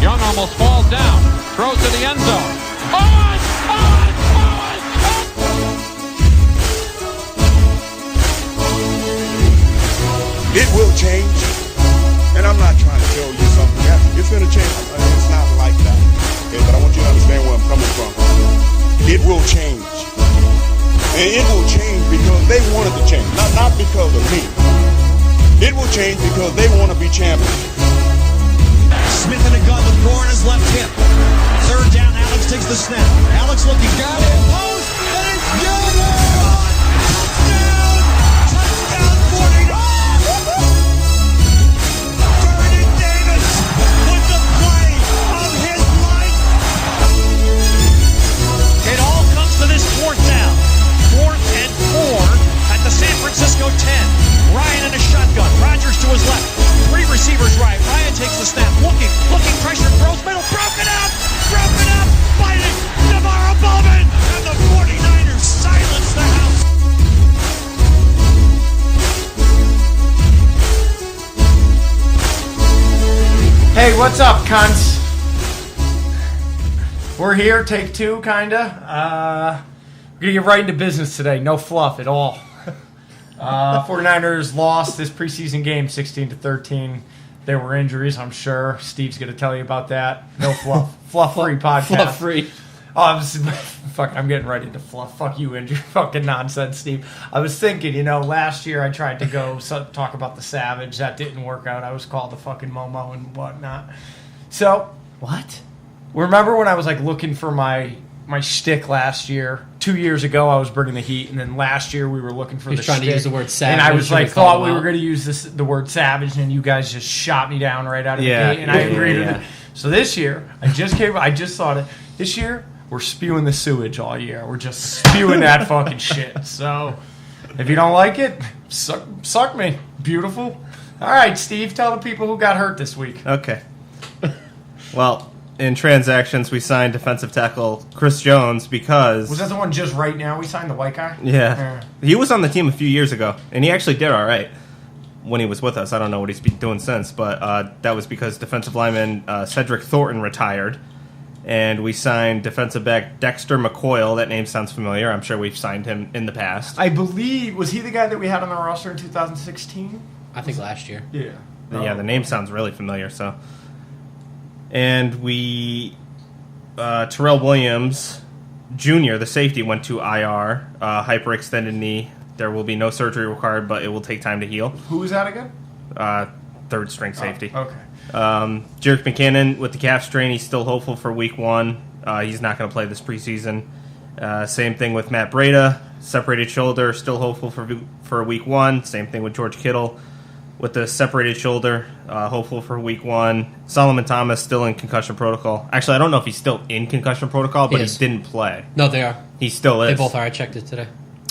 Young almost falls down. Throws to the end zone. Owens! Owens! Owens! It will change. And I'm not trying to tell you something. It's going to change. It's not like that. Okay, but I want you to understand where I'm coming from. It will change. And it will change because they wanted to change. Not because of me. It will change because they want to be champions. Smith in a gun with Moore on his left hip. Third down, Alex takes the snap. Alex looking, got it, post, and it's good! Touchdown! Touchdown 49! Vernon Davis with the play of his life! It all comes to this fourth down. 4th and 4 at the San Francisco 10. Ryan in a shotgun. Rodgers to his left. 3 receivers right. Ryan takes the snap. Looking, pressure, throws middle. Broken up, biting. Navarro Bowman. And the 49ers silence the house. Hey, what's up, cunts? We're here, take 2, kinda. We're gonna get right into business today. No fluff at all. 49ers lost this preseason game 16-13. There were injuries, I'm sure. Steve's going to tell you about that. No fluff. Fluff-free podcast. Fluff-free. I'm getting right into fluff. Fuck you, injury. Fucking nonsense, Steve. I was thinking, last year I tried to go talk about the Savage. That didn't work out. I was called the fucking Momo and whatnot. So, What? remember when I was looking for my shtick last year? 2 years ago, I was bringing the heat, and then last year we were looking for the He's trying to shtick. use the word savage. And I was and thought we were going to use the word savage, and you guys just shot me down right out of the gate, and I agreed with it. So this year, I just thought it. This year, we're spewing the sewage all year. We're just spewing that fucking shit. So if you don't like it, suck me. Beautiful. All right, Steve, tell the people who got hurt this week. Okay. Well, in transactions, we signed defensive tackle Chris Jones because... Was that the one just right now we signed, the white guy? Yeah. He was on the team a few years ago, and he actually did all right when he was with us. I don't know what he's been doing since, but that was because defensive lineman Cedric Thornton retired, and we signed defensive back Dexter McCoyle. That name sounds familiar. I'm sure we've signed him in the past. I believe... Was he the guy that we had on our roster in 2016? I think last year. Yeah. Yeah, the name sounds really familiar, so... And we, Terrell Williams Jr., the safety, went to IR, hyperextended knee. There will be no surgery required, but it will take time to heal. Who was that again? Third string safety. Okay. Jerick McKinnon with the calf strain, he's still hopeful for week 1. He's not going to play this preseason. Same thing with Matt Breida, separated shoulder, still hopeful for week 1. Same thing with George Kittle with the separated shoulder, hopeful for week 1. Solomon Thomas still in concussion protocol. Actually, I don't know if he's still in concussion protocol, but he didn't play. No, they are. He still is. They both are. I checked it today.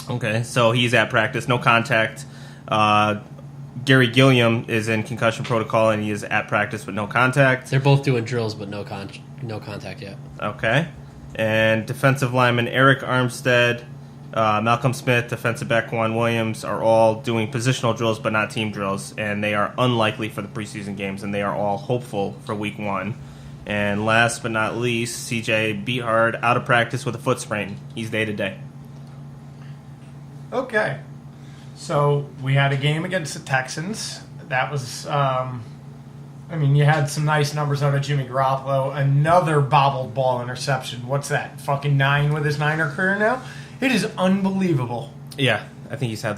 Okay, so he's at practice, no contact. Gary Gilliam is in concussion protocol, and he is at practice with no contact. They're both doing drills, but no contact yet. Okay. And defensive lineman Eric Armstead, Malcolm Smith, defensive back Juan Williams are all doing positional drills but not team drills, and they are unlikely for the preseason games, and they are all hopeful for week 1. And last but not least, CJ Beathard out of practice with a foot sprain. He's day-to-day. Okay. So we had a game against the Texans. That was, you had some nice numbers out of Jimmy Garoppolo. Another bobbled ball interception. What's that? Fucking 9 with his Niner career now? It is unbelievable. Yeah, I think he's had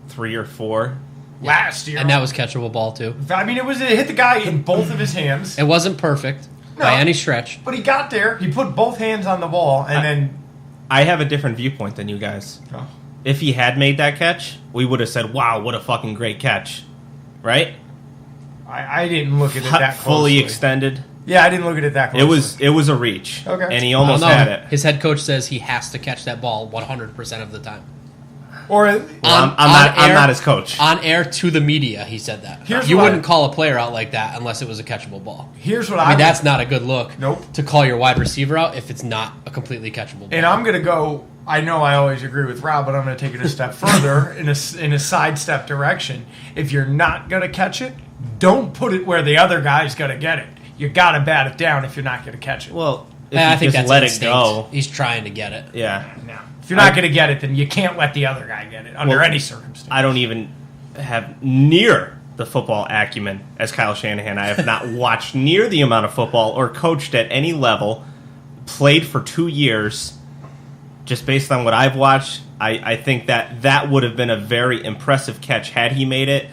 3 or 4 last year. And that was catchable ball, too. It hit the guy in both of his hands. It wasn't perfect by any stretch. But he got there. He put both hands on the ball, and then... I have a different viewpoint than you guys. Oh. If he had made that catch, we would have said, wow, what a fucking great catch. Right? I didn't look at it that closely. Fully extended. Yeah, I didn't look at it that closely. It was a reach. Okay. And he almost had it. His head coach says he has to catch that ball 100% of the time. Or I'm not his coach. On air to the media, he said that. You wouldn't call a player out like that unless it was a catchable ball. Here's what that's not a good look. Nope. To call your wide receiver out if it's not a completely catchable ball. And I'm going to go... I know I always agree with Rob, but I'm going to take it a step further in a sidestep direction. If you're not going to catch it, don't put it where the other guy's going to get it. you got to bat it down if you're not going to catch it. Well, if I you think just that's let instinct. it go. He's trying to get it. Yeah. No. If you're not going to get it, then you can't let the other guy get it under any circumstance. I don't even have near the football acumen as Kyle Shanahan. I have not watched near the amount of football or coached at any level, played for 2 years. Just based on what I've watched, I think that would have been a very impressive catch had he made it.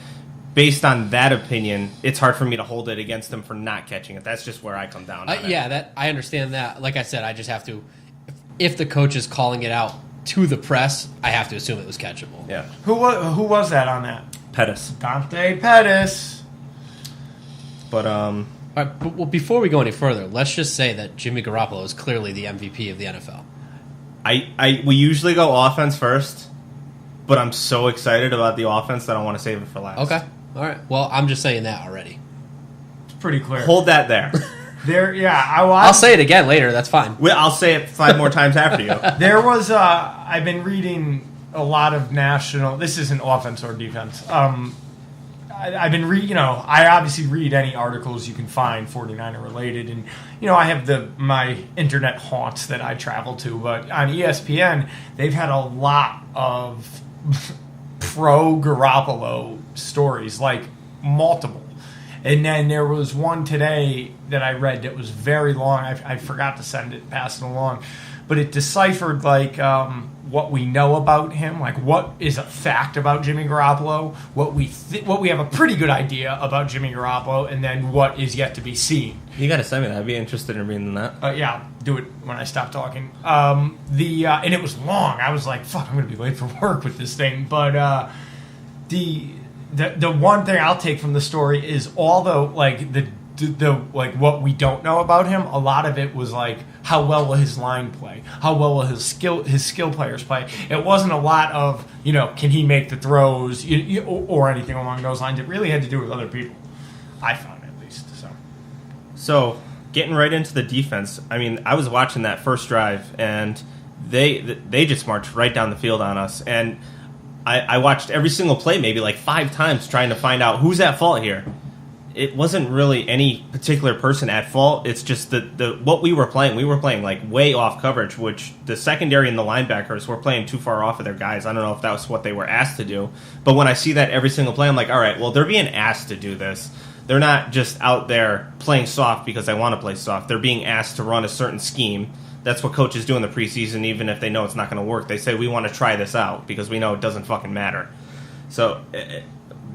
Based on that opinion, it's hard for me to hold it against him for not catching it. That's just where I come down on it. Yeah, I understand that. Like I said, I just have to, if the coach is calling it out to the press, I have to assume it was catchable. Yeah. Who was that on that? Pettis. Dante Pettis. But All right, but, well, before we go any further, let's just say that Jimmy Garoppolo is clearly the MVP of the NFL. we usually go offense first, but I'm so excited about the offense that I want to save it for last. Okay. All right. Well, I'm just saying that already. It's pretty clear. Hold that there. I'll say it again later. That's fine. I'll say it 5 more times after you. There was I've been reading a lot of national. This isn't offense or defense. I've been I obviously read any articles you can find 49er related, and I have my internet haunts that I travel to. But on ESPN, they've had a lot of pro Garoppolo stories, like multiple. And then there was one today that I read that was very long. I forgot to pass it along, but it deciphered what we know about him, like what is a fact about Jimmy Garoppolo, what we have a pretty good idea about Jimmy Garoppolo, and then what is yet to be seen. You got to send me that. I'd be interested in reading that. Yeah, do it when I stop talking. And it was long. I was like, "Fuck, I'm going to be late for work with this thing." But the one thing I'll take from the story is all the what we don't know about him. A lot of it was like, how well will his line play? How well will his skill players play? It wasn't a lot of can he make the throws or anything along those lines. It really had to do with other people. I found at least so. So getting right into the defense. I mean, I was watching that first drive and they just marched right down the field on us and. I watched every single play maybe like 5 times trying to find out who's at fault here. It wasn't really any particular person at fault. It's just what we were playing. We were playing like way off coverage, which the secondary and the linebackers were playing too far off of their guys. I don't know if that was what they were asked to do. But when I see that every single play, I'm like, all right, well, they're being asked to do this. They're not just out there playing soft because they want to play soft. They're being asked to run a certain scheme. That's what coaches do in the preseason, even if they know it's not going to work. They say, we want to try this out because we know it doesn't fucking matter. So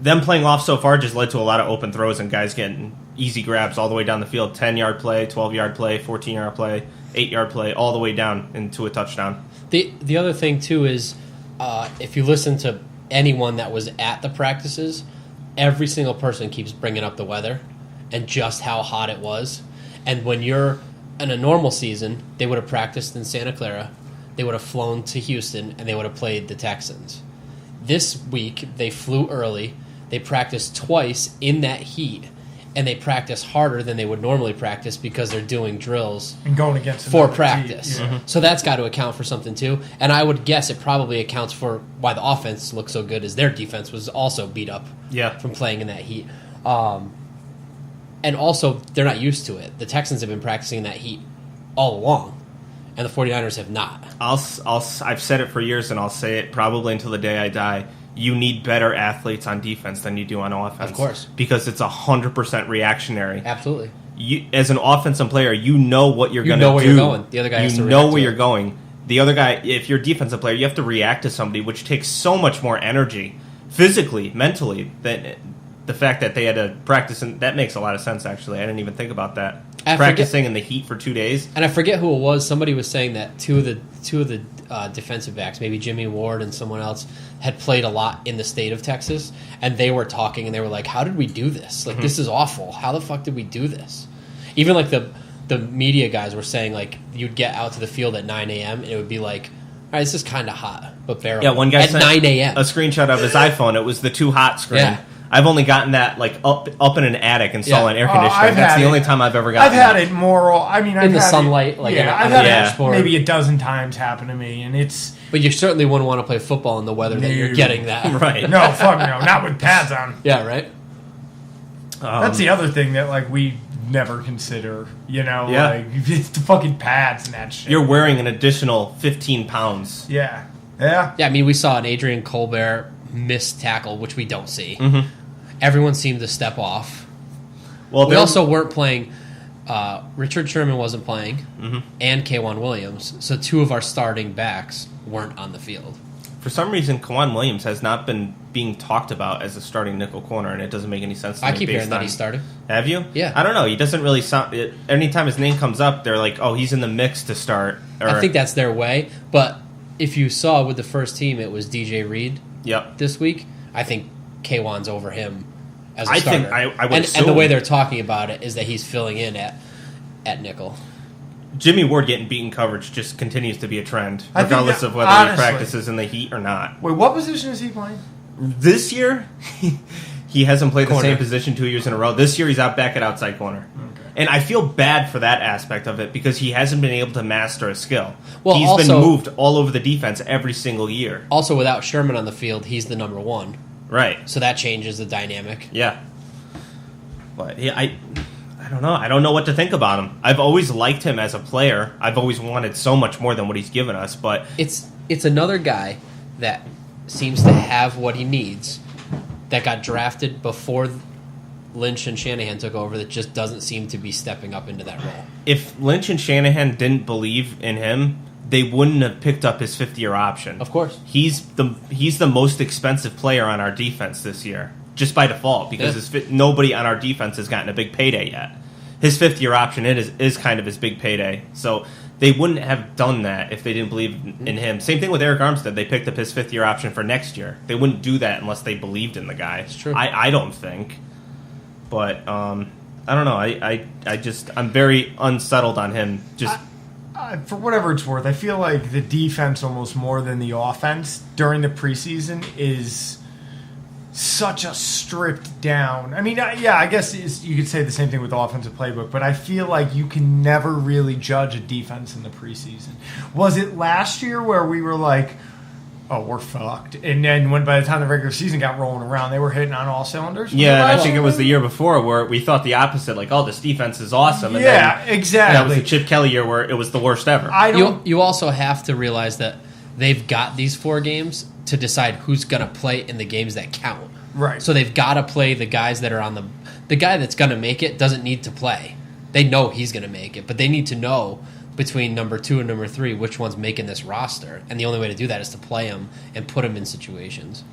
them playing off so far just led to a lot of open throws and guys getting easy grabs all the way down the field. 10-yard play, 12-yard play, 14-yard play, 8-yard play, all the way down into a touchdown. The other thing, too, is if you listen to anyone that was at the practices, every single person keeps bringing up the weather and just how hot it was. And when you're in a normal season, they would have practiced in Santa Clara, they would have flown to Houston, and they would have played the Texans. This week, they flew early, they practiced twice in that heat, and they practice harder than they would normally practice because they're doing drills and going against for practice. Yeah. So that's got to account for something too. And I would guess it probably accounts for why the offense looks so good, as their defense was also beat up from playing in that heat. And also, they're not used to it. The Texans have been practicing in that heat all along, and the 49ers have not. I've said it for years, and I'll say it probably until the day I die. You need better athletes on defense than you do on offense. Of course. Because it's 100% reactionary. Absolutely. As an offensive player, you know what you're going to do. You know where you're going. The other guy has to react know where to you're it. going. The other guy, if you're a defensive player, you have to react to somebody, which takes so much more energy, physically, mentally, than the fact that they had to practice. And that makes a lot of sense, actually. I didn't even think about that. Practicing in the heat for 2 days. And I forget who it was. Somebody was saying that two of the defensive backs, maybe Jimmy Ward and someone else, had played a lot in the state of Texas, and they were talking, and they were like, how did we do this? Like, this is awful. How the fuck did we do this? Even, like, the media guys were saying, like, you'd get out to the field at 9 a.m., and it would be like, all right, this is kind of hot, but bearable. Yeah, one guy at sent 9 a.m. a screenshot of his iPhone. It was the too hot screen. Yeah. I've only gotten that like up in an attic installing air conditioning. I've That's had the it. only time I've ever gotten I've had it more. I mean, I've the had sunlight, it, like yeah, on I've the had dashboard. it maybe a dozen times happen to me, and it's But you certainly wouldn't want to play football in the weather that you're No. getting that. right. no, fuck no, not with pads on. Yeah, right? That's the other thing that like we never consider. Yeah. Like it's the fucking pads and that shit. You're wearing an additional 15 pounds. Yeah. Yeah. Yeah, I mean, we saw an Adrian Colbert missed tackle, which we don't see. Mm-hmm. Everyone seemed to step off. Well, We also weren't playing. Richard Sherman wasn't playing, Mm-hmm. and K'Wan Williams. So two of our starting backs weren't on the field. for some reason, K'Wan Williams has not been being talked about as a starting nickel corner, and it doesn't make any sense to me. I keep hearing based that on- he started. Have you? Yeah. I don't know. He doesn't really sound. Anytime his name comes up, they're like, "Oh, he's in the mix to start." Or, I think that's their way. But if you saw with the first team, it was DJ Reed Yep. this week. I think K'Wan's over him as a I starter. think I would and assume. the way they're talking about it is that he's filling in at nickel. Jimmy Ward getting beaten coverage just continues to be a trend, I think regardless that- of whether honestly- he practices in the heat or not. Wait, what position is he playing? This year, he hasn't played the Corner. same position 2 years in a row. This year, he's out back at outside corner. And I feel bad for that aspect of it because he hasn't been able to master a skill. Well, He's also- been moved all over the defense every single year. Also, without Sherman on the field, he's the number one. Right. So that changes the dynamic. Yeah. But yeah, I don't know. I don't know what to think about him. I've always liked him as a player. I've always wanted so much more than what he's given us, but It's another guy that seems to have what he needs, that got drafted before Lynch and Shanahan took over, that just doesn't seem to be stepping up into that role. if Lynch and Shanahan didn't believe in him, they wouldn't have picked up his fifth-year option. Of course. He's the most expensive player on our defense this year, just by default, because Yeah. nobody on our defense has gotten a big payday yet. His fifth-year option is kind of his big payday, so they wouldn't have done that if they didn't believe in him. Same thing with Eric Armstead. They picked up his fifth-year option for next year. They wouldn't do that unless they believed in the guy. It's true. I don't think. But I don't know. I'm very unsettled on him. Just For whatever it's worth, I feel like the defense almost more than the offense during the preseason is such a stripped down. I mean, I guess you could say the same thing with the offensive playbook, but I feel like you can never really judge a defense in the preseason. Was it last year where we were like, oh, we're fucked? And then when by the time the regular season got rolling around, they were hitting on all cylinders? yeah, and I last think it year? was the year before where we thought the opposite. Like, oh, this defense is awesome. And Yeah, then exactly. that was the Chip Kelly year where it was the worst ever. I don't. You also have to realize that they've got these 4 games to decide who's going to play in the games that count. Right. So they've got to play the guys that are on the guy that's going to make it doesn't need to play. They know he's going to make it, but they need to know between number 2 and number 3 which one's making this roster. And the only way to do that is to play him and put him in situations.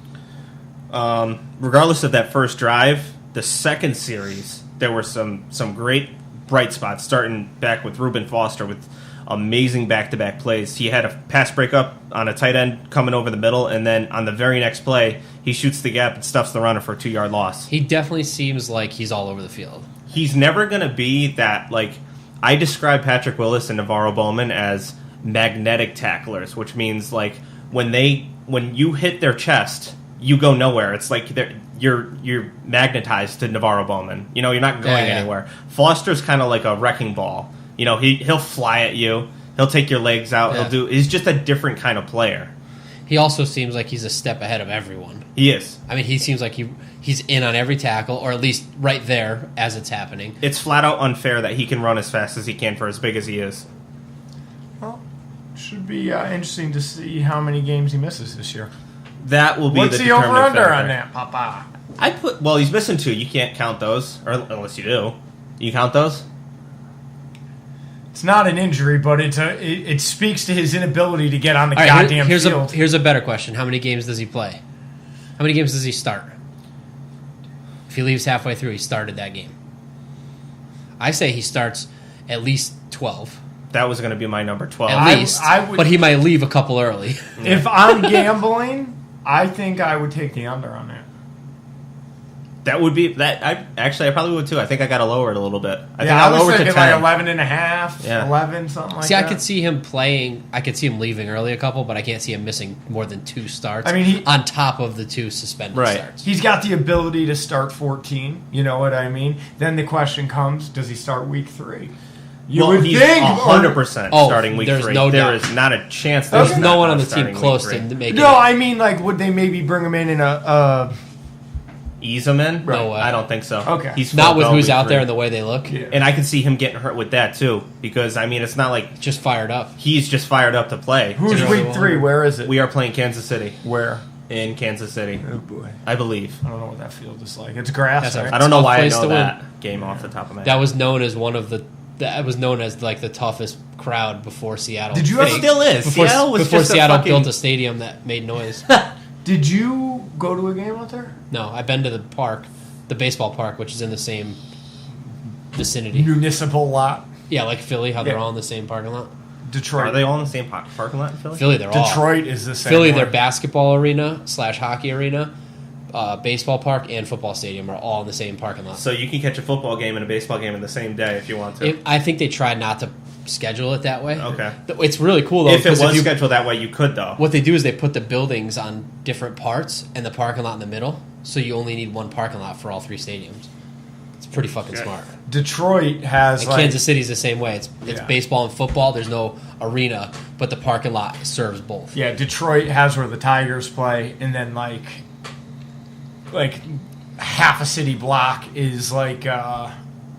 Regardless of that first drive, the second series, there were some great bright spots, starting back with Reuben Foster with amazing back-to-back plays. He had a pass breakup on a tight end coming over the middle, and then on the very next play, he shoots the gap and stuffs the runner for a 2-yard loss. He definitely seems like he's all over the field. He's never going to be that, like, I describe Patrick Willis and Navarro Bowman as magnetic tacklers, which means, like, when you hit their chest, you go nowhere. It's like you're magnetized to Navarro Bowman. You know, you're not going Yeah. anywhere. Foster's kind of like a wrecking ball. You know, he'll fly at you. He'll take your legs out. Yeah. He's just a different kind of player. He also seems like he's a step ahead of everyone. He is. I mean, he seems like he's in on every tackle, or at least right there as it's happening. It's flat out unfair that he can run as fast as he can for as big as he is. Well, should be interesting to see how many games he misses this year. That will be What's the the determining over-under factor. on that, Papa? He's missing 2. You can't count those, or unless you do. You count those? It's not an injury, but it speaks to his inability to get on the All right, goddamn here's field. here's a better question. How many games does he play? How many games does he start? If he leaves halfway through, he started that game. I say he starts at least 12. That was going to be my number 12. At least. I would- but he might leave a couple early. If I'm gambling, I think I would take the under on that. That would be that. I probably would too. I think I got to lower it a little bit. I think I I'll was lower it to thinking 10. like 11 and a half, Yeah. 11, something like See, that. I could see him playing. I could see him leaving early a couple, but I can't see him missing more than 2 starts. I mean, on top of the 2 suspended Right. starts. He's got the ability to start 14. You know what I mean? Then the question comes: does he start week 3? You would he's think 100% Oh, starting week there's 3. no There doubt. is not a chance. that There's he's no not one on the starting team week close 3. to making No, it. I mean, like, would they maybe bring him in a ease him in. No way. I don't think so. Okay. He's Not full with go who's week out 3. there and the way they look. Yeah. And I can see him getting hurt with that too, because I mean, it's not like Just fired up. he's just fired up to play. Who's Really week well. 3? Where is it? We are playing Kansas City Where? in Kansas City, Oh boy. I believe. I don't know what that field is like. It's grass, That's right? I don't know Tough why I place know to win. that game off the top of my head. That was known as that was known as like the toughest crowd before Seattle. Did you ever- It still is. Before Seattle was before just Seattle a fucking, built a stadium that made noise. Did you go to a game out there? No, I've been to the park, the baseball park, which is in the same vicinity. Municipal lot. Yeah, like Philly, how they're Yeah. all in the same parking lot. Detroit. Are they all in the same parking lot in Philly? Philly, they're all. Detroit is the same. Philly, way. their basketball arena / hockey arena, baseball park, and football stadium are all in the same parking lot. So you can catch a football game and a baseball game in the same day if you want to. I think they tried not to schedule it that way. Okay. It's really cool though. If it because was you- scheduled that way, you could though. what they do is they put the buildings on different parts and the parking lot in the middle, so you only need one parking lot for all 3 stadiums. It's pretty fucking Okay. smart. Detroit has And like Kansas City's the same way. It's Yeah. baseball and football. There's no arena, but the parking lot serves both. yeah. Detroit has where the Tigers play, and then like half a city block is like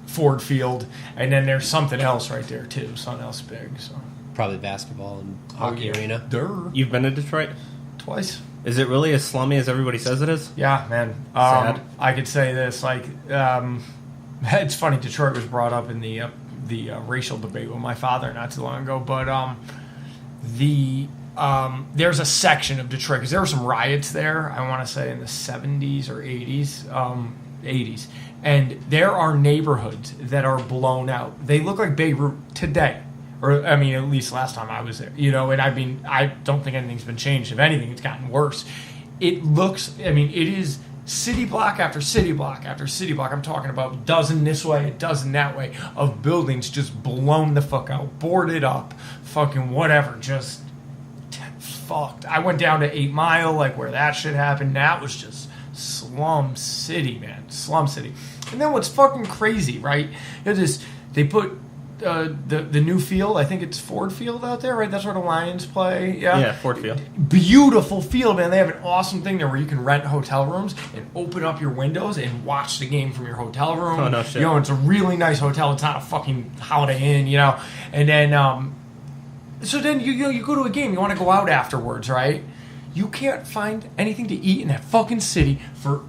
Ford Field, and then there's something else right there too. Something else big. So Probably basketball and hockey arena. Durr. You've been to Detroit? Twice. Is it really as slummy as everybody says it is? Yeah, man. Sad. I could say this. It's funny. Detroit was brought up in the racial debate with my father not too long ago. But there's a section of Detroit because there were some riots there. I want to say in the 70s or 80s, 80s, and there are neighborhoods that are blown out. They look like Beirut today. Or, I mean, at least last time I was there, and I mean, I don't think anything's been changed. If anything, it's gotten worse. It looks, I mean, it is city block after city block after city block. I'm talking about a dozen this way, a dozen that way of buildings just blown the fuck out, boarded up, fucking whatever, just fucked. I went down to 8 Mile, like where that shit happened. That was just slum city, man. Slum city. And then what's fucking crazy, right? They put the new field, I think it's Ford Field out there, right? That's where the Lions play. Yeah, Ford Field. Beautiful field, man. They have an awesome thing there where you can rent hotel rooms and open up your windows and watch the game from your hotel room. Oh, no shit. It's a really nice hotel. It's not a fucking Holiday Inn, And then, so then you go to a game. You want to go out afterwards, right? You can't find anything to eat in that fucking city for.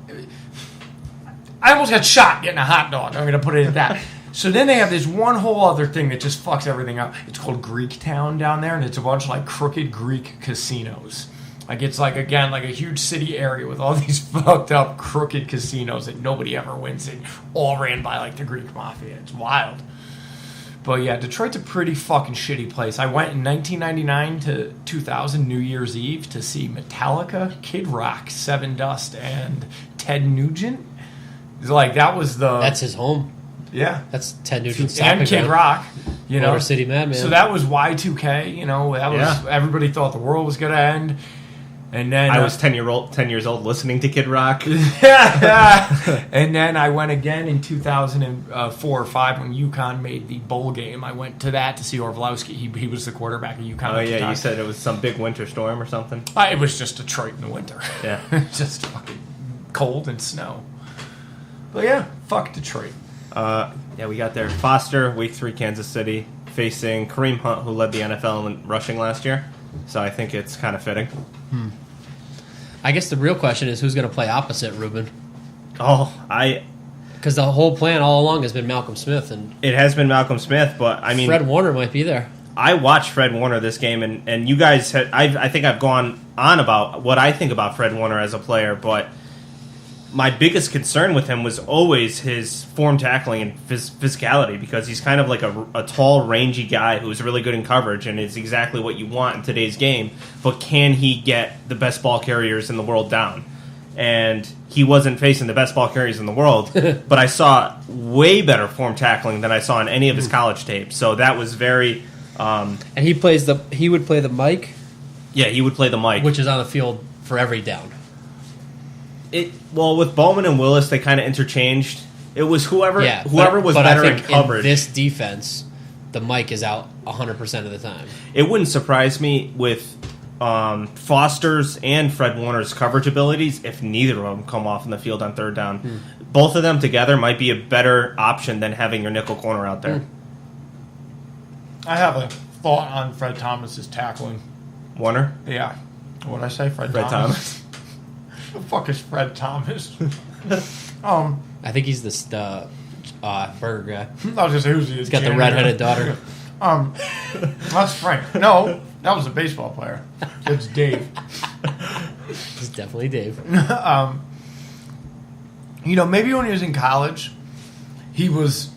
I almost got shot getting a hot dog. I'm going to put it at that. So then they have this one whole other thing that just fucks everything up. It's called Greek Town down there, and it's a bunch of like crooked Greek casinos. Like it's like, again, like a huge city area with all these fucked up crooked casinos that nobody ever wins in, all ran by like the Greek mafia. It's wild. But yeah, Detroit's a pretty fucking shitty place. I went in 1999 to 2000 New Year's Eve to see Metallica, Kid Rock, Seven Dust, and Ted Nugent. Like that was the That's his home. yeah. That's Ted Nugent's And stopping Kid ground. Rock, Motor City Madman. So that was Y2K. That was everybody thought the world was gonna end, and then I was 10 years old listening to Kid Rock. and then I went again in 2004 or 5 when UConn made the bowl game. I went to that to see Orlowski. He was the quarterback of UConn. Oh at the yeah, time. you said it was some big winter storm or something. It was just Detroit in the winter. Yeah. Just fucking cold and snow. But yeah, fuck Detroit. Yeah, we got there. Foster, Week 3, Kansas City, facing Kareem Hunt, who led the NFL in rushing last year. So I think it's kind of fitting. I guess the real question is who's going to play opposite Ruben? Because the whole plan all along has been Malcolm Smith, and It has been Malcolm Smith, but I mean, Fred Warner might be there. I watched Fred Warner this game, and you guys had, I think I've gone on about what I think about Fred Warner as a player, but my biggest concern with him was always his form tackling and physicality, because he's kind of like a tall, rangy guy who's really good in coverage, and it's exactly what you want in today's game, but can he get the best ball carriers in the world down? And he wasn't facing the best ball carriers in the world, but I saw way better form tackling than I saw in any of his college tapes, so that was very... And he would play the mic, Yeah, he would play the mic. which is on the field for every down. Well, with Bowman and Willis, they kind of interchanged. It was whoever was but better I in think coverage. in this defense, the mic is out 100% of the time. It wouldn't surprise me with Foster's and Fred Warner's coverage abilities if neither of them come off in the field on third down. Both of them together might be a better option than having your nickel corner out there. I have a thought on Fred Thomas's tackling. Warner? Yeah. What did I say? Fred Thomas. The fuck is Fred Thomas? I think he's the burger guy. I was just say who's he? He's got the redheaded daughter. That's Frank. No, that was a baseball player. It's Dave. It's definitely Dave. Maybe when he was in college, he was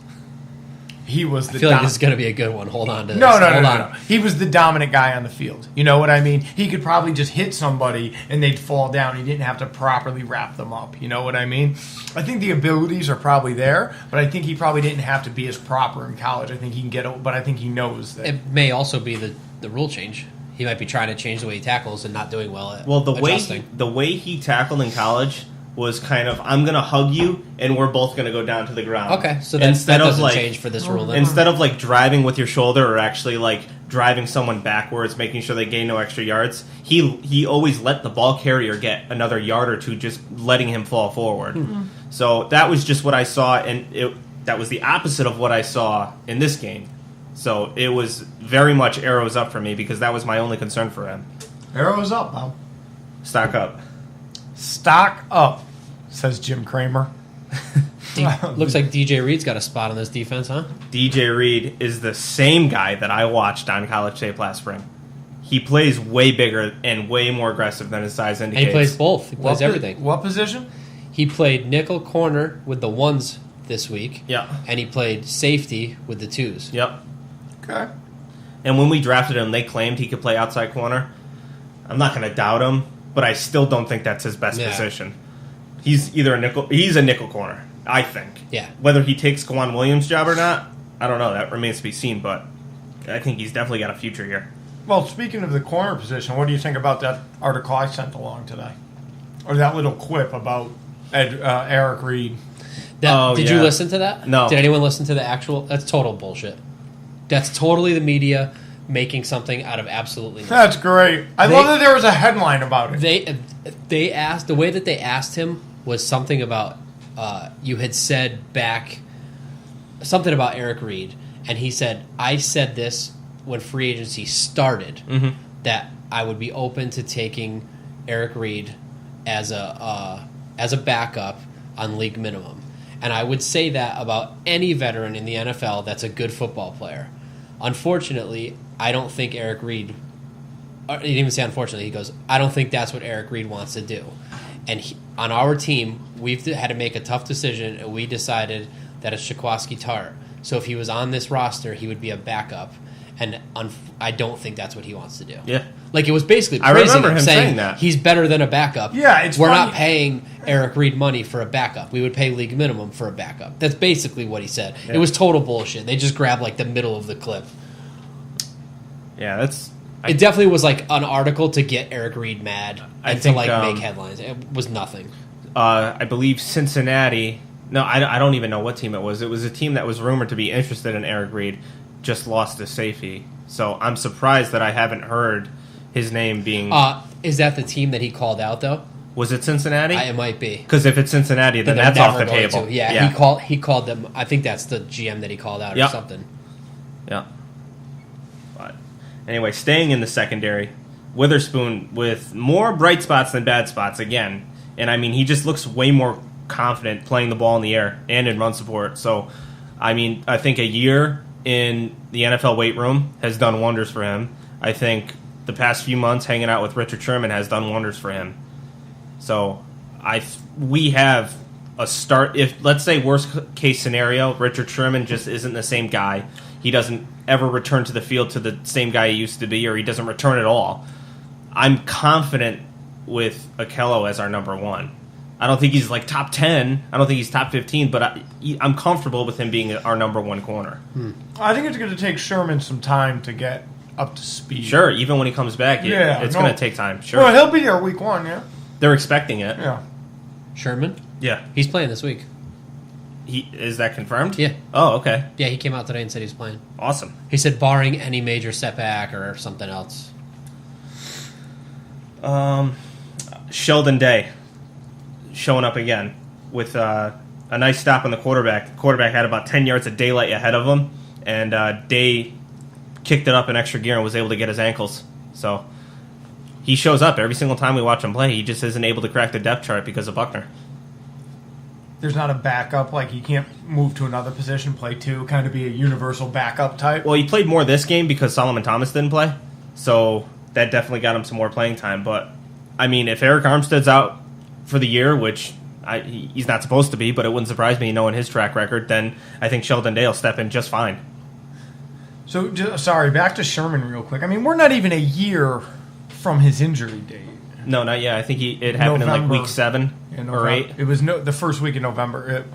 the. I feel like this is going to be a good one. Hold on to this. No. He was the dominant guy on the field. You know what I mean? He could probably just hit somebody and they'd fall down. He didn't have to properly wrap them up. You know what I mean? I think the abilities are probably there, but I think he probably didn't have to be as proper in college. I think he can get it, but I think he knows that. It may also be the rule change. He might be trying to change the way he tackles and not doing well at adjusting. The way he tackled in college was kind of, I'm going to hug you, and we're both going to go down to the ground. Okay, so that doesn't change for this rule then. Instead of, driving with your shoulder or actually, driving someone backwards, making sure they gain no extra yards, he always let the ball carrier get another yard or two, just letting him fall forward. Mm-hmm. So that was just what I saw, and that was the opposite of what I saw in this game. So it was very much arrows up for me because that was my only concern for him. Arrows up, Bob. Stock up. Stock up, says Jim Kramer. Looks like DJ Reed's got a spot on this defense, huh? DJ Reed is the same guy that I watched on College Tape last spring. He plays way bigger and way more aggressive than his size indicates. And he plays both. He plays everything. What position? He played nickel corner with the ones this week. Yeah. And he played safety with the twos. Yep. Okay. And when we drafted him, they claimed he could play outside corner. I'm not going to doubt him, but I still don't think that's his best position. He's either he's a nickel corner, I think. Yeah. Whether he takes Kwan Williams' job or not, I don't know. That remains to be seen, but I think he's definitely got a future here. Well, speaking of the corner position, what do you think about that article I sent along today? Or that little quip about Eric Reed? Did you listen to that? No. Did anyone listen to the actual? That's total bullshit. That's totally the media making something out of absolutely nothing. That's great. I love that there was a headline about it. They asked, the way that they asked him was something about you had said back something about Eric Reed, and he said, I said this when free agency started, that I would be open to taking Eric Reed as a backup on league minimum. And I would say that about any veteran in the NFL that's a good football player. Unfortunately, I don't think Eric Reed... He didn't even say unfortunately. He goes, I don't think that's what Eric Reed wants to do. And on our team, we've had to make a tough decision, and we decided that it's Shaquaski Tartt. So if he was on this roster, he would be a backup. And I don't think that's what he wants to do. Yeah. It was basically I praising remember him saying that. He's better than a backup. Yeah, it's We're funny. not paying Eric Reed money for a backup. We would pay league minimum for a backup. That's basically what he said. Yeah. It was total bullshit. They just grabbed the middle of the clip. Yeah, that's... It definitely was an article to get Eric Reed mad and to make headlines. It was nothing. I believe Cincinnati... No, I don't even know what team it was. It was a team that was rumored to be interested in Eric Reed, just lost to safety. So I'm surprised that I haven't heard his name being... Is that the team that he called out, though? Was it Cincinnati? It might be. Because if it's Cincinnati, then They're that's off never the going table. to. Yeah, he called them. I think that's the GM that he called out or something. Yeah. But anyway, staying in the secondary, Witherspoon with more bright spots than bad spots again. And I mean, he just looks way more confident playing the ball in the air and in run support. So, I mean, I think a year in the NFL weight room has done wonders for him. I think the past few months hanging out with Richard Sherman has done wonders for him. So, we have a start. If, let's say, worst case scenario, Richard Sherman just isn't the same guy. He doesn't ever return to the field to the same guy he used to be, or he doesn't return at all. I'm confident with Okello as our number one. I don't think he's top 10. I don't think he's top 15, but I'm comfortable with him being our number one corner. I think it's going to take Sherman some time to get up to speed. Sure, even when he comes back, it's going to take time. Sure. Well, he'll be here week 1, yeah? They're expecting it. Yeah. Sherman? Yeah. He's playing this week. Is that confirmed? Yeah. Oh, okay. Yeah, he came out today and said he's playing. Awesome. He said barring any major setback or something else. Sheldon Day showing up again with a nice stop on the quarterback. The quarterback had about 10 yards of daylight ahead of him, and Day kicked it up in extra gear and was able to get his ankles. So he shows up every single time we watch him play. He just isn't able to crack the depth chart because of Buckner. There's not a backup, like he can't move to another position, play two, kind of be a universal backup type. Well, he played more this game because Solomon Thomas didn't play, so that definitely got him some more playing time. But, I mean, if Eric Armstead's out for the year, which he's not supposed to be, but it wouldn't surprise me knowing his track record, then I think Sheldon Day will step in just fine. So, sorry, back to Sherman real quick. I mean, we're not even a year from his injury date. No, not yet. I think it happened in like week 7 or 8. It was the first week in November.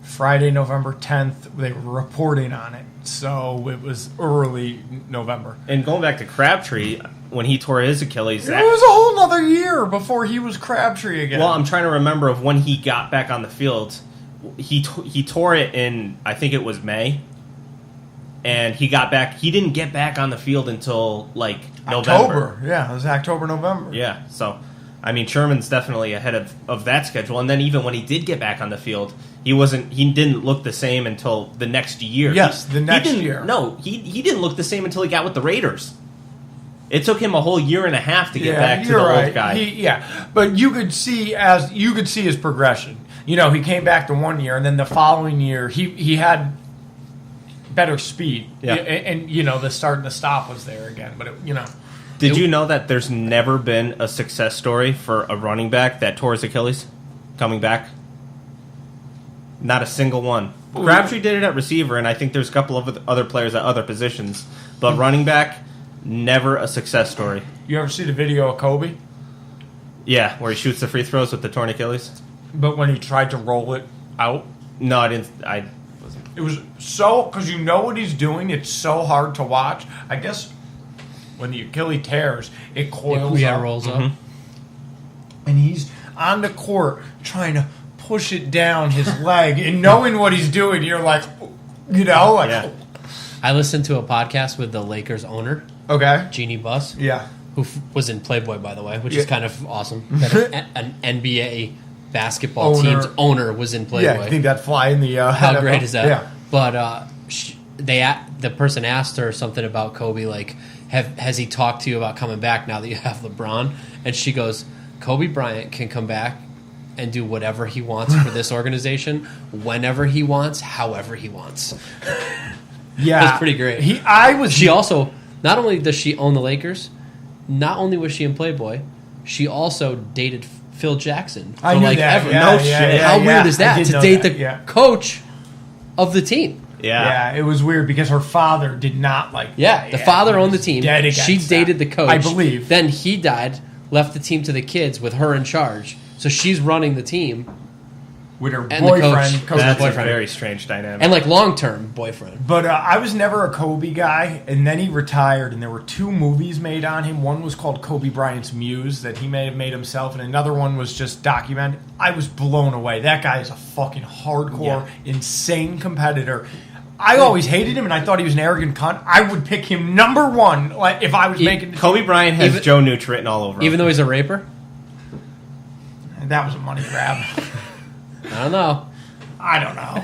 Friday, November 10th, they were reporting on it. So it was early November. And going back to Crabtree, when he tore his Achilles... It was a whole other year before he was Crabtree again. Well, I'm trying to remember of when he got back on the field. He tore it in, I think it was May. And he got back... He didn't get back on the field until, like, November. October. Yeah, it was October, November. Yeah, so... I mean, Sherman's definitely ahead of that schedule. And then even when he did get back on the field, he didn't look the same until the next year. Yes, the next year. No, he didn't look the same until he got with the Raiders. It took him a whole year and a half to get back to the old guy. But you could see his progression. You know, he came back to 1 year, and then the following year he had better speed. Yeah. And you know, the start and the stop was there again. But Did you know that there's never been a success story for a running back that tore his Achilles coming back? Not a single one. Crabtree did it at receiver, and I think there's a couple of other players at other positions. But running back, never a success story. You ever see the video of Kobe? Yeah, where he shoots the free throws with the torn Achilles. But when he tried to roll it out? No, I didn't. It was because you know what he's doing. It's so hard to watch. I guess when the Achilles tears, it coils up. Rolls up. And he's on the court trying to push it down his leg. And knowing what he's doing, you're like, Yeah. I listened to a podcast with the Lakers owner, okay. Jeannie Buss, Yeah. who was in Playboy, by the way, which is kind of awesome. That an NBA basketball team's owner was in Playboy. Yeah, I think that fly in the How NFL. great is that? Yeah. But the person asked her something about Kobe, like, has he talked to you about coming back now that you have LeBron? And she goes, Kobe Bryant can come back and do whatever he wants for this organization, whenever he wants, however he wants. Yeah. That's pretty great. She also, not only does she own the Lakers, not only was she in Playboy, she also dated Phil Jackson for I knew that. ever. Yeah, No yeah, shit. yeah, How yeah. weird is I that did to know date that, the yeah. coach of the team? Yeah. It was weird because her father did not like. Yeah, the father he owned the was team. dead against She dated that. the coach. I believe. Then he died, left the team to the kids with her in charge. So she's running the team with her and the boyfriend. coach. That's boyfriend. a very strange dynamic. and like long-term boyfriend. But I was never a Kobe guy, and then he retired, and there were 2 movies made on him. One was called Kobe Bryant's Muse that he may have made himself, and another one was just documented. I was blown away. That guy is a fucking hardcore, insane competitor. I always hated him, and I thought he was an arrogant cunt. I would pick him number 1 like, if I was making... Kobe Bryant has Joe Newt written all over him. Even though he's a raper? That was a money grab. I don't know. I don't know.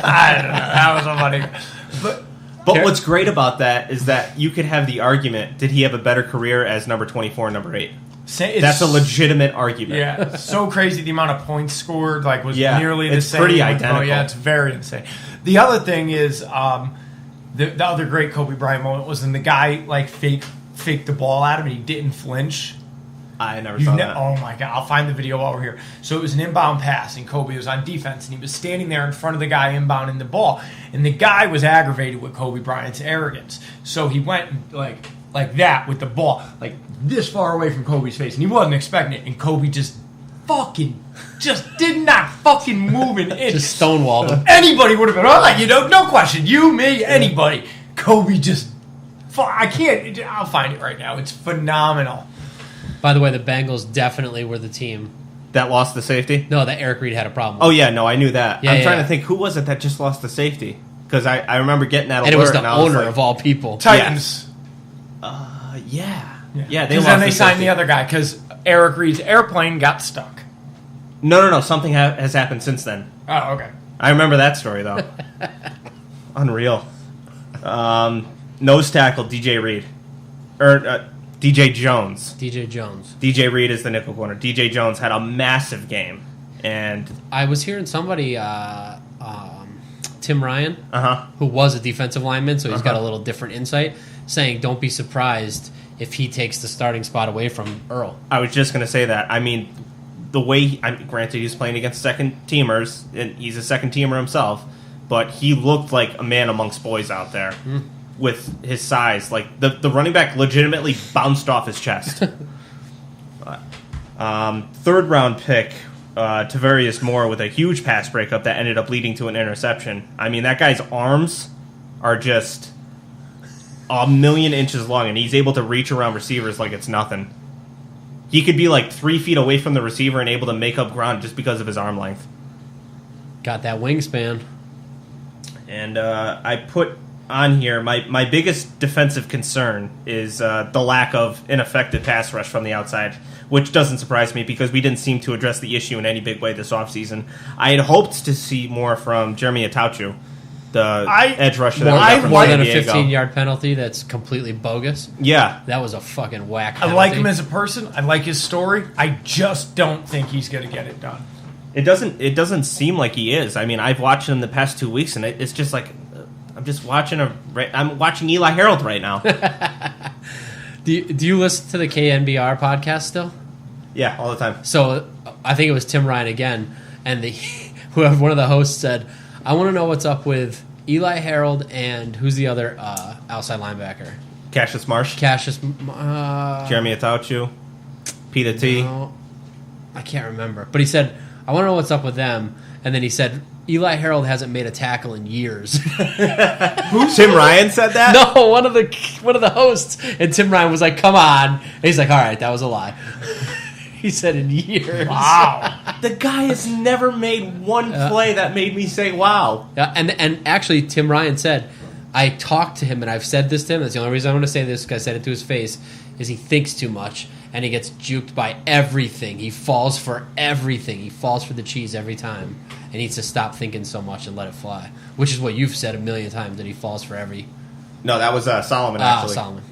That was a money grab. But what's great about that is that you could have the argument, did he have a better career as number 24 and number 8? That's a legitimate argument. Yeah, it's so crazy the amount of points scored was nearly the it's same. pretty identical. Oh, yeah, it's very insane. The other thing is the other great Kobe Bryant moment was when the guy faked the ball at him and he didn't flinch. I never saw that. Oh my god, I'll find the video while we're here. So it was an inbound pass and Kobe was on defense and he was standing there in front of the guy inbounding the ball and the guy was aggravated with Kobe Bryant's arrogance. So he went like that with the ball, like this far away from Kobe's face, and he wasn't expecting it. And Kobe just did not fucking move an inch. Just stonewalled him. Anybody would have been, no question. You, me, anybody. Kobe just, I'll find it right now. It's phenomenal. By the way, the Bengals definitely were the team. That lost the safety? No, that Eric Reed had a problem with. Oh, yeah, no, I knew that. Yeah, I'm yeah, trying yeah. to think, who was it that just lost the safety? Because I remember getting that alert. And it was the I was owner like, of all people. Titans. Yeah. Yeah, they Because lost then they the signed safety. the other guy because Eric Reed's airplane got stuck. No. Something has happened since then. Oh, okay. I remember that story, though. Unreal. Nose tackle, DJ Reed. DJ Jones. DJ Jones. DJ Reed is the nickel corner. DJ Jones had a massive game. And, I was hearing somebody, Tim Ryan, who was a defensive lineman, so he's got a little different insight, saying don't be surprised if he takes the starting spot away from Earl. I was just going to say that. I mean, the way, granted, he's playing against second-teamers, and he's a second-teamer himself, but he looked like a man amongst boys out there with his size. Like, the running back legitimately bounced off his chest. Third-round pick, Tavarius Moore with a huge pass breakup that ended up leading to an interception. I mean, that guy's arms are just a million inches long, and he's able to reach around receivers like it's nothing. He could be like 3 feet away from the receiver and able to make up ground just because of his arm length. Got that wingspan. And I put on here, my biggest defensive concern is the lack of an effective pass rush from the outside, which doesn't surprise me because we didn't seem to address the issue in any big way this offseason. I had hoped to see more from Jeremy Atauchu, the edge rusher that we got from More San than a Diego. 15-yard penalty that's completely bogus. Yeah. That was a fucking whack I penalty. like him as a person. I like his story. I just don't think he's going to get it done. It doesn't seem like he is. I mean, I've watched him the past 2 weeks, and it's just like I'm watching Eli Harold right now. Do you listen to the KNBR podcast still? Yeah, all the time. So I think it was Tim Ryan again, and whoever one of the hosts said, "I want to know what's up with Eli Harold and who's the other outside linebacker? Cassius Marsh, Cassius, Jeremy Atauchu, Peter T. no, I can't remember. But he said, I want to know what's up with them, and then he said, Eli Harold hasn't made a tackle in years. Tim Ryan said that? No, one of the hosts, and Tim Ryan was like, "Come on," and he's like, "All right, that was a lie." He said in years. Wow. The guy has never made one play that made me say, wow. And actually, Tim Ryan said, I talked to him, and I've said this to him, that's the only reason I want to say this, because I said it to his face, is he thinks too much, and he gets juked by everything. He falls for everything. He falls for the cheese every time. And he needs to stop thinking so much and let it fly, which is what you've said a million times, that he falls for every... No, that was Solomon, actually. Solomon.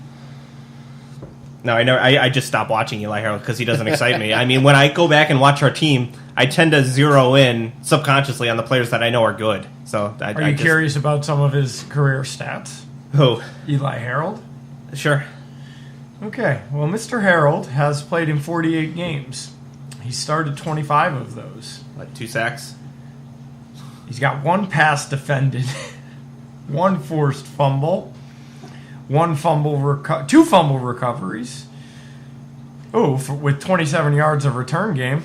No, I just stopped watching Eli Harold because he doesn't excite me. I mean, when I go back and watch our team, I tend to zero in subconsciously on the players that I know are good. So Are you curious about some of his career stats? Who? Eli Harold? Sure. Okay. Well, Mr. Harold has played in 48 games. He started 25 of those. What, 2 sacks? He's got 1 pass defended, 1 forced fumble, 2 fumble recoveries. With 27 yards of return game,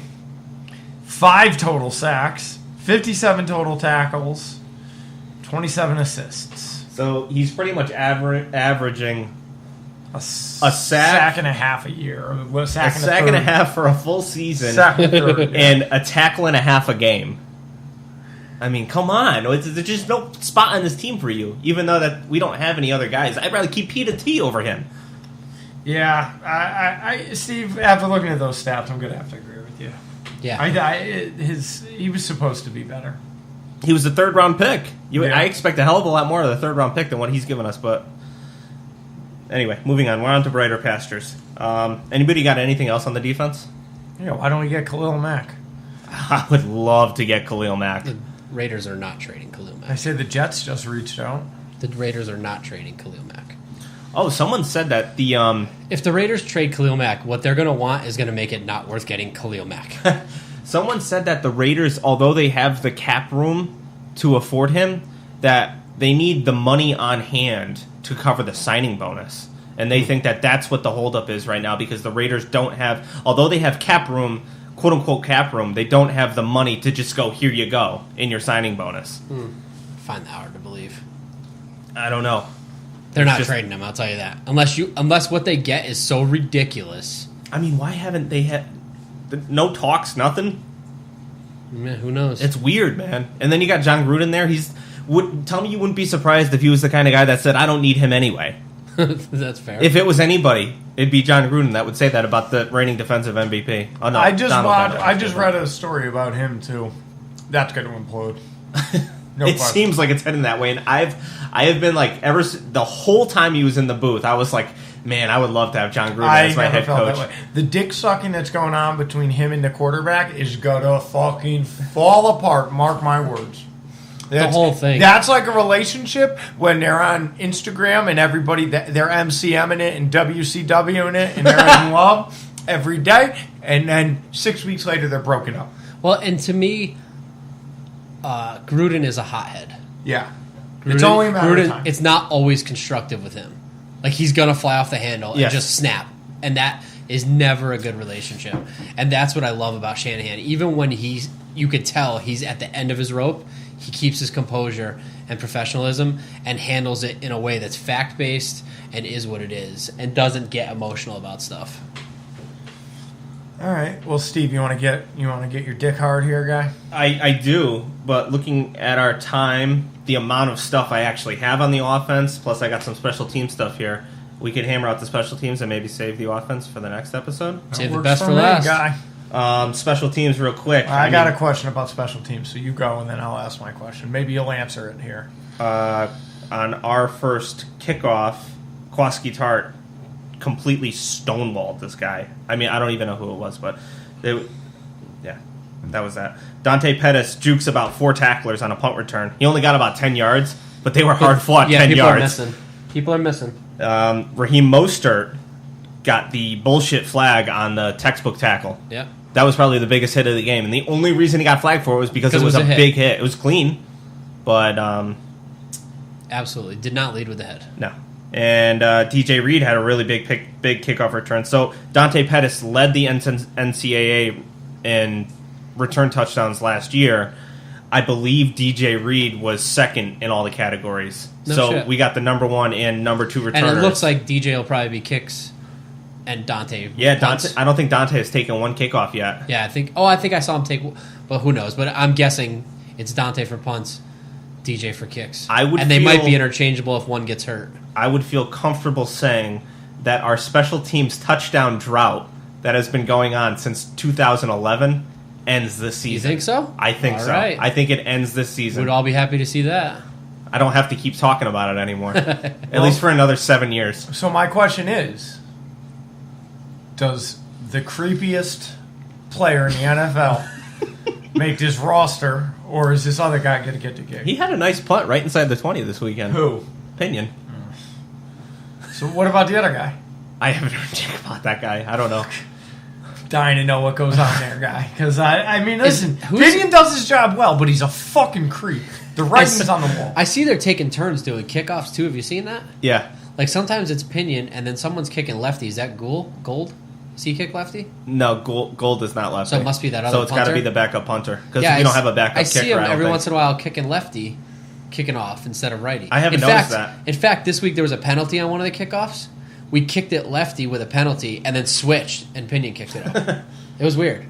5 total sacks, 57 total tackles, 27 assists. So he's pretty much averaging A sack and a half a year. A a sack and a half for a full season, Sack and a third. and a tackle and a half a game. I mean, come on. There's just no spot on this team for you, even though that we don't have any other guys. I'd rather keep Peter T over him. Yeah, I Steve, after looking at those stats, I'm going to have to agree with you. Yeah. He was supposed to be better. He was the 3rd-round pick. Yeah. I expect a hell of a lot more of the 3rd-round pick than what he's given us, but... Anyway, moving on. We're on to brighter pastures. Anybody got anything else on the defense? Yeah, why don't we get Khalil Mack? I would love to get Khalil Mack. The Raiders are not trading Khalil Mack. I said the Jets just reached out. The Raiders are not trading Khalil Mack. Oh, someone said that the... If the Raiders trade Khalil Mack, what they're going to want is going to make it not worth getting Khalil Mack. Someone said that the Raiders, although they have the cap room to afford him, that they need the money on hand to cover the signing bonus. And they think that that's what the holdup is right now, because the Raiders don't have, although they have cap room, quote-unquote cap room, they don't have the money to just go, here you go, in your signing bonus. Find that hard to believe. I don't know. They're not just- trading him, I'll tell you that. Unless what they get is so ridiculous. I mean, why haven't they had... No talks, nothing? Yeah, who knows? It's weird, man. And then you got John Gruden there. Tell me you wouldn't be surprised if he was the kind of guy that said, I don't need him anyway. That's fair. If it was anybody, it'd be John Gruden that would say that about the reigning defensive MVP. Oh, no, I just Donald read a story about him too. That's going to implode. No it question. seems like it's heading that way, and I have been like the whole time he was in the booth, I was like, man, I would love to have John Gruden as my head coach. That way. The dick sucking that's going on between him and the quarterback is gonna fucking fall apart. Mark my words. The whole thing. That's like a relationship when they're on Instagram and everybody they're MCMing it and WCWing it and they're in love every day, and then 6 weeks later they're broken up. Well, and to me, Gruden is a hothead. Yeah, Gruden, it's only a matter of time. It's not always constructive with him. Like, he's going to fly off the handle and Yes. just snap. And that is never a good relationship. And that's what I love about Shanahan. Even when you could tell he's at the end of his rope, he keeps his composure and professionalism and handles it in a way that's fact-based and is what it is and doesn't get emotional about stuff. All right. Well, Steve, you want to get your dick hard here, guy? I do, but looking at our time, the amount of stuff I actually have on the offense, plus I got some special team stuff here, we could hammer out the special teams and maybe save the offense for the next episode. Save the Works best for me, last. guy. Special teams real quick. I got a question about special teams, so you go and then I'll ask my question. Maybe you'll answer it here. On our first kickoff, Kwaski Tart completely stonewalled this guy. I mean, I don't even know who it was, but that was that. Dante Pettis jukes about 4 tacklers on a punt return. He only got about 10 yards, but they were hard fought 10 yards. People are missing. Raheem Mostert got the bullshit flag on the textbook tackle. Yeah. That was probably the biggest hit of the game, and the only reason he got flagged for it was because it was a big hit. It was clean, but absolutely did not lead with the head. no. And DJ Reed had a really big kickoff return. So Dante Pettis led the NCAA in return touchdowns last year. I believe DJ Reed was second in all the categories. No so shit. we got the number 1 and number 2 returners. And it looks like DJ will probably be kicks and Dante. Yeah, punts. Dante. I don't think Dante has taken 1 kickoff yet. Yeah, I think I saw him take, but who knows? But I'm guessing it's Dante for punts, DJ for kicks. They might be interchangeable if one gets hurt. I would feel comfortable saying that our special teams touchdown drought that has been going on since 2011 ends this season. You think so? I think All so. right. I think it ends this season. We'd all be happy to see that. I don't have to keep talking about it anymore. At least for another 7 years. So my question is, does the creepiest player in the NFL make this roster, or is this other guy going to get the gig? He had a nice punt right inside the 20 this weekend. Who? Pinion. So what about the other guy? I haven't heard Jack about that guy. I don't know. Dying to know what goes on there, guy. Because, I mean, listen, who's- Pinion does his job well, but he's a fucking creep. The writing's on the wall. I see they're taking turns doing kickoffs too. Have you seen that? Yeah. Like sometimes it's Pinion and then someone's kicking lefty. Is that Gold? Does he kick lefty? No, Gold is not left. So it must be that other So it's got to punter? be the backup punter. Because Yeah, we don't have a backup I kicker. see him I don't every think. once in a while kicking lefty, kicking off instead of righty. I haven't noticed that. In fact, this week there was a penalty on one of the kickoffs. We kicked it lefty with a penalty and then switched, and Pinion kicked it off. It was weird.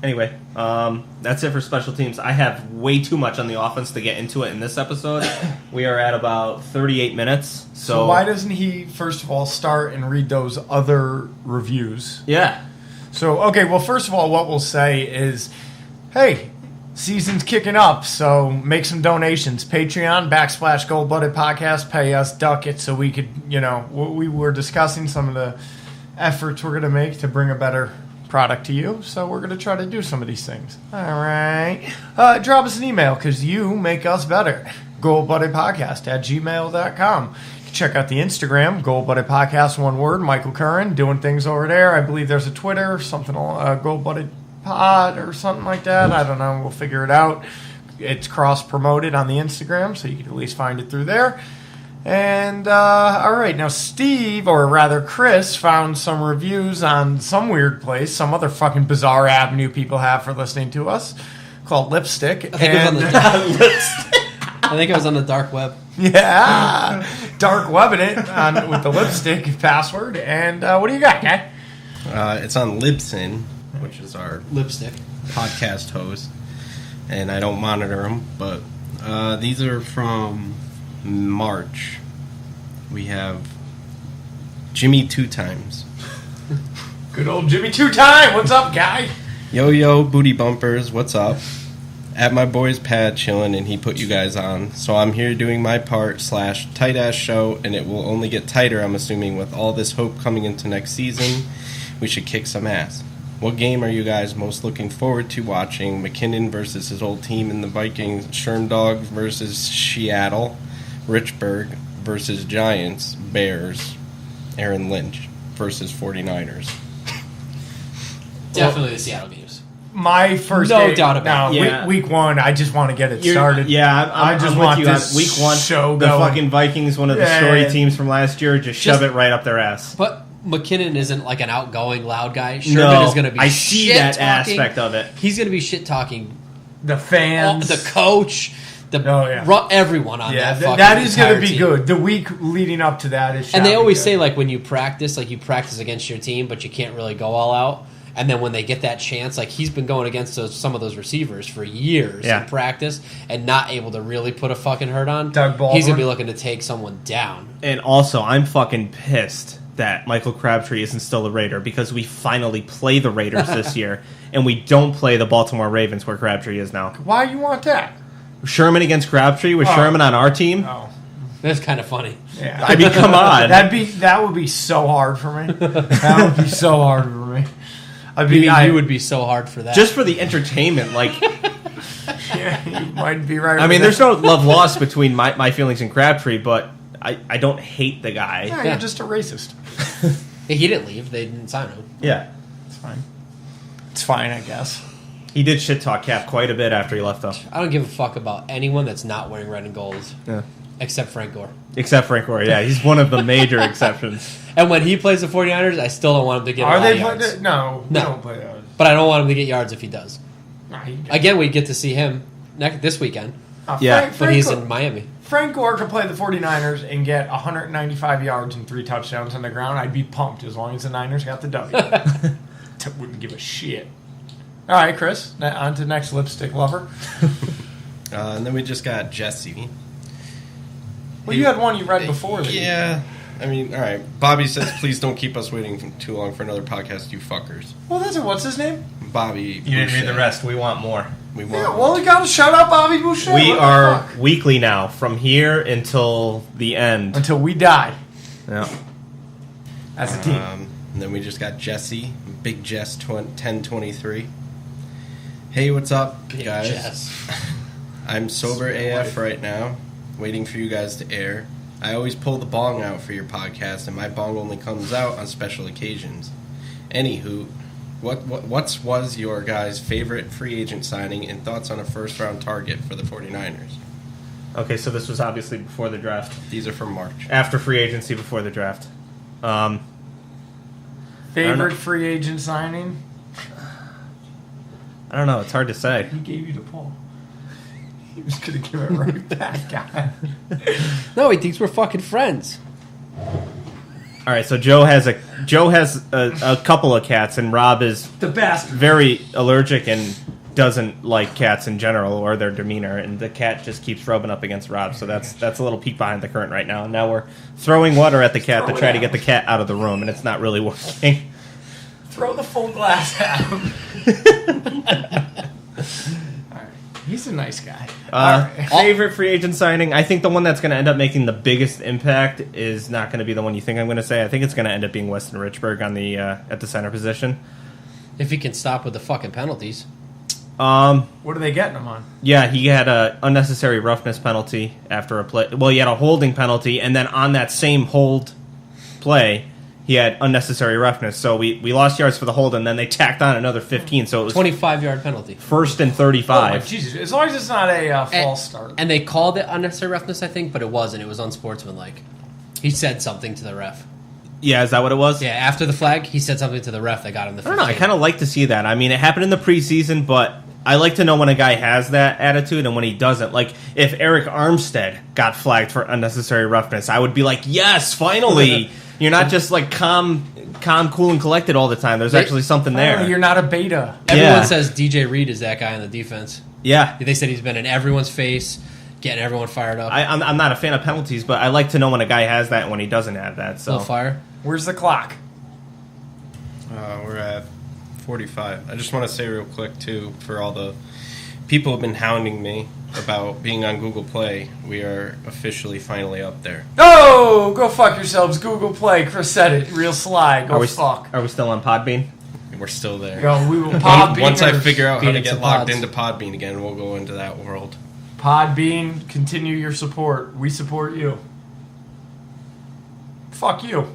Anyway, that's it for special teams. I have way too much on the offense to get into it in this episode. We are at about 38 minutes. So why doesn't he, first of all, start and read those other reviews? Yeah. So, okay, well, first of all, what we'll say is, hey, season's kicking up, so make some donations. Patreon, /Gold Blooded Podcast, pay us, duck it, so we could, we were discussing some of the efforts we're going to make to bring a better product to you, so we're going to try to do some of these things. All right. Drop us an email, because you make us better. goldbloodedpodcast@gmail.com. Check out the Instagram, Gold Blooded Podcast, one word. Michael Curran doing things over there. I believe there's a Twitter, something, Gold Blooded Pod or something like that. I don't know. We'll figure it out. It's cross-promoted on the Instagram, so you can at least find it through there. And, all right, now Steve, or rather Chris, found some reviews on some weird place, some other fucking bizarre avenue people have for listening to us, called Lipstick. I think it was on the dark web. Yeah, dark webbing it with the lipstick password. And what do you got, guy? It's on Libsyn, which is our Lipstick podcast host, and I don't monitor them, but these are from March. we have Jimmy 2 times. Good old Jimmy 2-time. What's up, guy? Yo, booty bumpers, what's up? At my boy's pad chilling, and he put you guys on. So I'm here doing my part / tight ass show, and it will only get tighter, I'm assuming, with all this hope coming into next season. We should kick some ass. What game are you guys most looking forward to watching? McKinnon versus his old team in the Vikings, Shermdog versus Seattle, Richburg versus Giants, Bears, Aaron Lynch versus 49ers. Definitely the Seattle games. My first No game, doubt about it. week, Yeah. week 1, I just want to get it started. Yeah, I just I'm want with you this on week 1. show the going. fucking Vikings, one of the Yeah. story teams from last year, just shove Just- it right up their ass. But McKinnon isn't like an outgoing loud guy. Sherman No, is going to be I see shit that talking. aspect of it. He's going to be shit talking The fans. the coach, everyone on Yeah, that fucking that is going to entire be team. good. The week leading up to that is And they shall be always good. say, like, when you practice against your team, but you can't really go all out. And then when they get that chance, like, he's been going against some of those receivers for years in practice and not able to really put a fucking hurt on. Doug Baldwin. He's going to be looking to take someone down. And also, I'm fucking pissed that Michael Crabtree isn't still a Raider because we finally play the Raiders this year, and we don't play the Baltimore Ravens where Crabtree is now. Why you want that? Sherman against Crabtree with Sherman on our team? Oh, That's kind of funny. yeah. I mean, come on. that would be so hard for me. That would be so hard for me. I You mean, mean you would be so hard for that? Just for the entertainment, like, Yeah, you might be right. I mean, with there's no love lost between my feelings and Crabtree, but I don't hate the guy. that. Yeah, you're just a racist. He didn't leave. They didn't sign him. Yeah. It's fine. It's fine, I guess. He did shit talk Cap quite a bit after he left, though. I don't give a fuck about anyone that's not wearing red and gold, Yeah. except Frank Gore. Except Frank Gore, yeah. He's one of the major exceptions. And when he plays the 49ers, I still don't want him to get a Are lot they of yards. playing? No, we No. don't play those. But I don't want him to get yards if he does. Nah, he- Again, we get to see him this weekend, Yeah, but he's in Miami. Frank Gore could play the 49ers and get 195 yards and 3 touchdowns on the ground. I'd be pumped as long as the Niners got the W. Wouldn't give a shit. All right, Chris, on to the next lipstick lover. And then we just got Jesse. Well, you had one you read before. That Yeah. I mean, all right. Bobby says, please don't keep us waiting too long for another podcast, you fuckers. Well, that's it. What's his name? Bobby. You didn't read the Boucher. rest. We want more. We Yeah, want well, we got to shout out Bobby Boucher. We What the are fuck? weekly now, from here until the end. Until we die Yeah. as a team. And then we just got Jesse, Big Jess 1023. Hey, what's up, guys? Jess. I'm sober AF right now, waiting for you guys to air. I always pull the bong out for your podcast, and my bong only comes out on special occasions. Anywho, what was your guys' favorite free agent signing and thoughts on a first-round target for the 49ers? Okay, so this was obviously before the draft. These are from March. After free agency, before the draft. Favorite free agent signing? I don't know. It's hard to say. He gave you the ball. He was going to give it right back, guy. No, he thinks we're fucking friends. All right, so Joe has a couple of cats, and Rob is The best. very allergic and doesn't like cats in general or their demeanor, and the cat just keeps rubbing up against Rob. So that's a little peek behind the curtain right now. Now we're throwing water at the cat to try to get the cat out of the room, and it's not really working. Throw the full glass at him. All right. He's a nice guy. All right. Favorite free agent signing? I think the one that's going to end up making the biggest impact is not going to be the one you think I'm going to say. I think it's going to end up being Weston Richburg on the at the center position. If he can stop with the fucking penalties. What are they getting him on? Yeah, he had a unnecessary roughness penalty after a play. Well, he had a holding penalty, and then on that same hold play, he had unnecessary roughness. So we lost yards for the hold, and then they tacked on another 15. So it was 25-yard penalty. first and Oh, my 35. Jesus. As long as it's not a false start. And they called it unnecessary roughness, I think, but it wasn't. It was unsportsmanlike. He said something to the ref. Yeah, is that what it was? Yeah, after the flag, he said something to the ref that got him the 15. I don't know. I kind of like to see that. I mean, it happened in the preseason, but I like to know when a guy has that attitude and when he doesn't. Like, if Eric Armstead got flagged for unnecessary roughness, I would be like, yes, finally. You're not just like calm, cool, and collected all the time. There's actually something there. You're not a beta. Everyone Yeah. says DJ Reed is that guy on the defense. Yeah. They said he's been in everyone's face. getting everyone fired up. I'm not a fan of penalties, but I like to know when a guy has that and when he doesn't have that. So Little fire. Where's the clock? We're at 45. I just want to say real quick, too, for all the people who have been hounding me about being on Google Play, we are officially finally up there. Oh, go fuck yourselves. Google Play. Chris said it. Real sly. Go fuck. Are we still on Podbean? We're still there. Yo, we will Podbean. Once I figure out how to Beat it get to logged pods. into Podbean again, we'll go into that world. Podbean, continue your support. We support you. Fuck you.